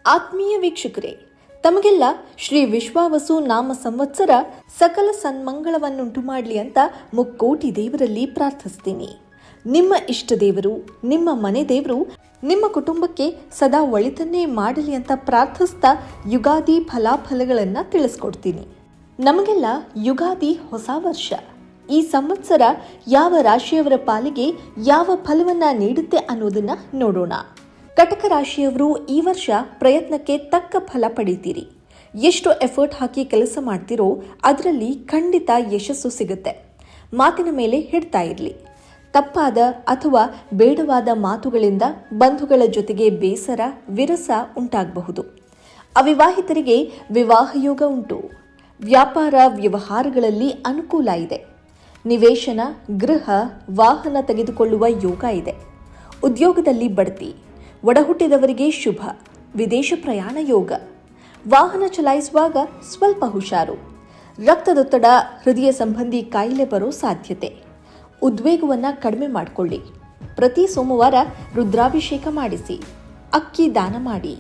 ಆತ್ಮೀಯ ವೀಕ್ಷಕರೇ, ತಮಗೆಲ್ಲ ಶ್ರೀ ವಿಶ್ವಾವಸು ನಾಮ ಸಂವತ್ಸರ ಸಕಲ ಸನ್ಮಂಗಳವನ್ನುಂಟು ಮಾಡಲಿ ಅಂತ ಮುಕ್ಕೋಟಿ ದೇವರಲ್ಲಿ ಪ್ರಾರ್ಥಿಸ್ತೀನಿ. ನಿಮ್ಮ ಇಷ್ಟ ದೇವರು, ನಿಮ್ಮ ಮನೆ ದೇವರು ನಿಮ್ಮ ಕುಟುಂಬಕ್ಕೆ ಸದಾ ಒಳಿತನ್ನೇ ಮಾಡಲಿ ಅಂತ ಪ್ರಾರ್ಥಿಸ್ತಾ ಯುಗಾದಿ ಫಲಾಫಲಗಳನ್ನು ತಿಳಿಸ್ಕೊಡ್ತೀನಿ. ನಮಗೆಲ್ಲ ಯುಗಾದಿ ಹೊಸ ವರ್ಷ. ಈ ಸಂವತ್ಸರ ಯಾವ ರಾಶಿಯವರ ಪಾಲಿಗೆ ಯಾವ ಫಲವನ್ನ ನೀಡುತ್ತೆ ಅನ್ನೋದನ್ನ ನೋಡೋಣ. ಕಟಕ ರಾಶಿಯವರು ಈ ವರ್ಷ ಪ್ರಯತ್ನಕ್ಕೆ ತಕ್ಕ ಫಲ ಪಡಿತೀರಿ. ಎಷ್ಟು ಎಫರ್ಟ್ ಹಾಕಿ ಕೆಲಸ ಮಾಡ್ತಿರೋ ಅದರಲ್ಲಿ ಖಂಡಿತ ಯಶಸ್ಸು ಸಿಗುತ್ತೆ. ಮಾತಿನ ಮೇಲೆ ಹಿಡ್ತಾ ಇರಲಿ. ತಪ್ಪಾದ ಅಥವಾ ಬೇಡವಾದ ಮಾತುಗಳಿಂದ ಬಂಧುಗಳ ಜೊತೆಗೆ ಬೇಸರ ವಿರಸ ಉಂಟಾಗಬಹುದು. ಅವಿವಾಹಿತರಿಗೆ ವಿವಾಹ ಯೋಗ ಉಂಟು. ವ್ಯಾಪಾರ ವ್ಯವಹಾರಗಳಲ್ಲಿ ಅನುಕೂಲ ಇದೆ. ನಿವೇಶನ, ಗೃಹ, ವಾಹನ ತೆಗೆದುಕೊಳ್ಳುವ ಯೋಗ ಇದೆ. ಉದ್ಯೋಗದಲ್ಲಿ ಬಡ್ತಿ. ಒಡಹುಟ್ಟಿದವರಿಗೆ ಶುಭ. ವಿದೇಶ ಪ್ರಯಾಣ ಯೋಗ. ವಾಹನ ಚಲಾಯಿಸುವಾಗ ಸ್ವಲ್ಪ ಹುಷಾರು. ರಕ್ತದೊತ್ತಡ, ಹೃದಯ ಸಂಬಂಧಿ ಕಾಯಿಲೆ ಬರೋ ಸಾಧ್ಯತೆ. ಉದ್ವೇಗವನ್ನು ಕಡಿಮೆ ಮಾಡಿಕೊಳ್ಳಿ. ಪ್ರತಿ ಸೋಮವಾರ ರುದ್ರಾಭಿಷೇಕ ಮಾಡಿಸಿ. ಅಕ್ಕಿ ದಾನ ಮಾಡಿ.